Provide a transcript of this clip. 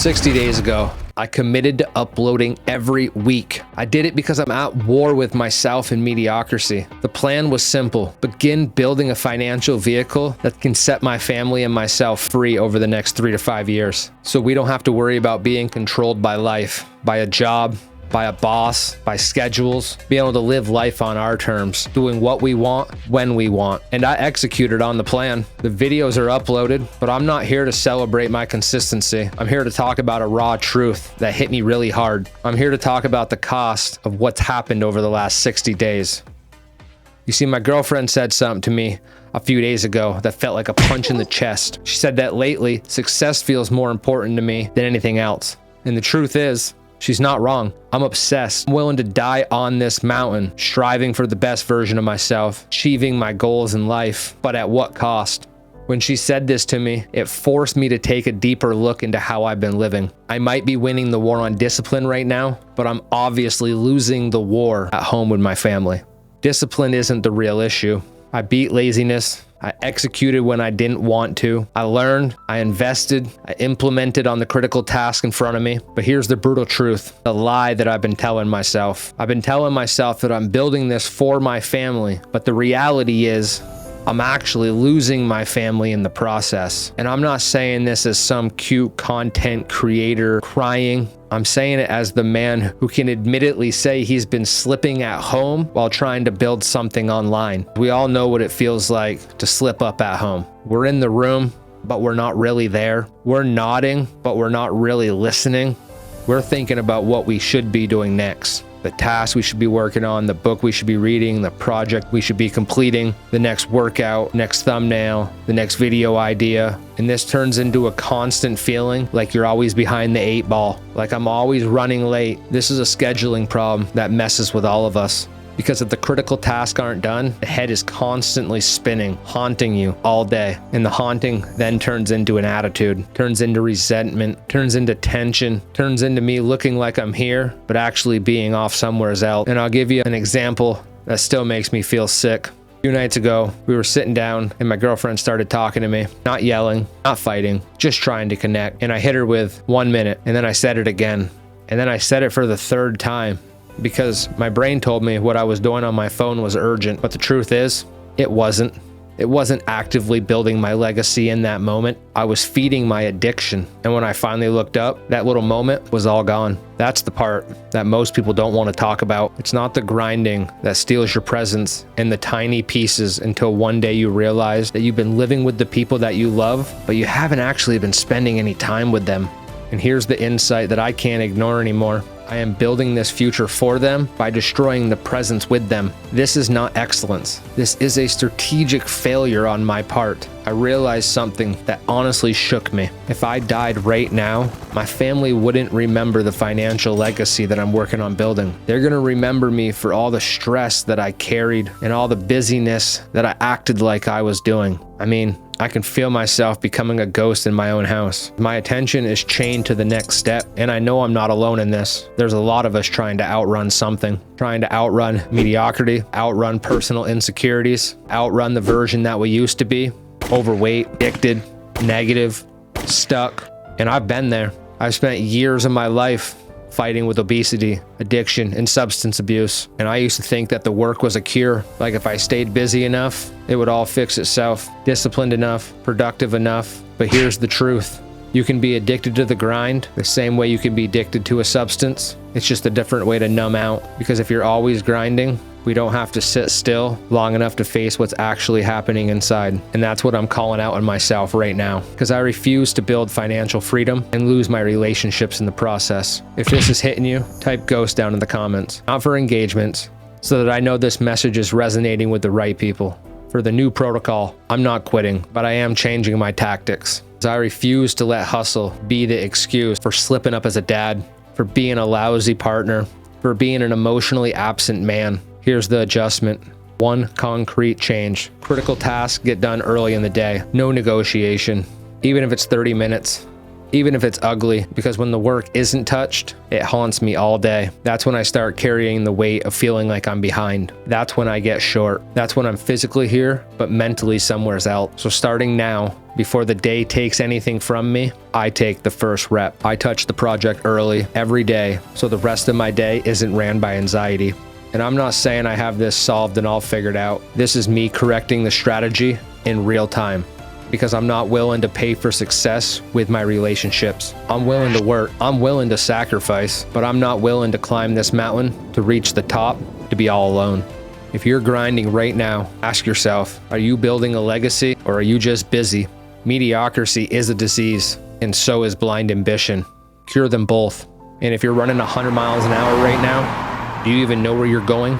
60 days ago, I committed to uploading every week. I did it because I'm at war with myself and mediocrity. The plan was simple: begin building a financial vehicle that can set my family and myself free over the next 3 to 5 years. So we don't have to worry about being controlled by life, by a job, by a boss, by schedules, being able to live life on our terms, doing what we want, when we want. And I executed on the plan. The videos are uploaded, but I'm not here to celebrate my consistency. I'm here to talk about a raw truth that hit me really hard. I'm here to talk about the cost of what's happened over the last 60 days. You see, my girlfriend said something to me a few days ago that felt like a punch in the chest. She said that lately, success feels more important to me than anything else. And the truth is, she's not wrong. I'm obsessed. I'm willing to die on this mountain, striving for the best version of myself, achieving my goals in life, but at what cost? When she said this to me, it forced me to take a deeper look into how I've been living. I might be winning the war on discipline right now, but I'm obviously losing the war at home with my family. Discipline isn't the real issue. I beat laziness. I executed when I didn't want to. I learned, I invested, I implemented on the critical task in front of me. But here's the brutal truth, the lie that I've been telling myself. I've been telling myself that I'm building this for my family, but the reality is I'm actually losing my family in the process. And I'm not saying this as some cute content creator crying. I'm saying it as the man who can admittedly say he's been slipping at home while trying to build something online. We all know what it feels like to slip up at home. We're in the room, but we're not really there. We're nodding, but we're not really listening. We're thinking about what we should be doing next. The task we should be working on, the book we should be reading, the project we should be completing, the next workout, next thumbnail, the next video idea. And this turns into a constant feeling like you're always behind the 8 ball, like I'm always running late. This is a scheduling problem that messes with all of us. Because if the critical tasks aren't done, the head is constantly spinning, haunting you all day. And the haunting then turns into an attitude, turns into resentment, turns into tension, turns into me looking like I'm here, but actually being off somewhere else. And I'll give you an example that still makes me feel sick. A few nights ago, we were sitting down and my girlfriend started talking to me, not yelling, not fighting, just trying to connect. And I hit her with 1 minute, and then I said it again. And then I said it for the 3rd time, because my brain told me what I was doing on my phone was urgent. But the truth is, it wasn't. It wasn't actively building my legacy in that moment. I was feeding my addiction. And when I finally looked up, that little moment was all gone. That's the part that most people don't want to talk about. It's not the grinding that steals your presence and the tiny pieces until one day you realize that you've been living with the people that you love, but you haven't actually been spending any time with them. And here's the insight that I can't ignore anymore. I am building this future for them by destroying the presence with them. This is not excellence. This is a strategic failure on my part. I realized something that honestly shook me. If I died right now, my family wouldn't remember the financial legacy that I'm working on building. They're gonna remember me for all the stress that I carried and all the busyness that I acted like I was doing. I mean, I can feel myself becoming a ghost in my own house. My attention is chained to the next step, and I know I'm not alone in this. There's a lot of us trying to outrun something, trying to outrun mediocrity, outrun personal insecurities, outrun the version that we used to be, overweight, addicted, negative, stuck. And I've been there. I've spent years of my life fighting with obesity, addiction, and substance abuse. And I used to think that the work was a cure. Like if I stayed busy enough, it would all fix itself. Disciplined enough, productive enough. But here's the truth. You can be addicted to the grind the same way you can be addicted to a substance. It's just a different way to numb out. Because if you're always grinding, we don't have to sit still long enough to face what's actually happening inside. And that's what I'm calling out on myself right now, because I refuse to build financial freedom and lose my relationships in the process. If this is hitting you, type ghost down in the comments. Not for engagements, so that I know this message is resonating with the right people. For the new protocol, I'm not quitting, but I am changing my tactics. I refuse to let hustle be the excuse for slipping up as a dad, for being a lousy partner, for being an emotionally absent man. Here's the adjustment. 1 concrete change. Critical tasks get done early in the day. No negotiation. Even if it's 30 minutes. even if it's ugly, because when the work isn't touched, it haunts me all day. That's when I start carrying the weight of feeling like I'm behind. That's when I get short. That's when I'm physically here, but mentally somewhere else. So starting now, before the day takes anything from me, I take the first rep. I touch the project early, every day, so the rest of my day isn't ran by anxiety. And I'm not saying I have this solved and all figured out. This is me correcting the strategy in real time, because I'm not willing to pay for success with my relationships. I'm willing to work, I'm willing to sacrifice, but I'm not willing to climb this mountain to reach the top to be all alone. If you're grinding right now, ask yourself, are you building a legacy or are you just busy? Mediocrity is a disease, and so is blind ambition. Cure them both. And if you're running 100 miles an hour right now, do you even know where you're going?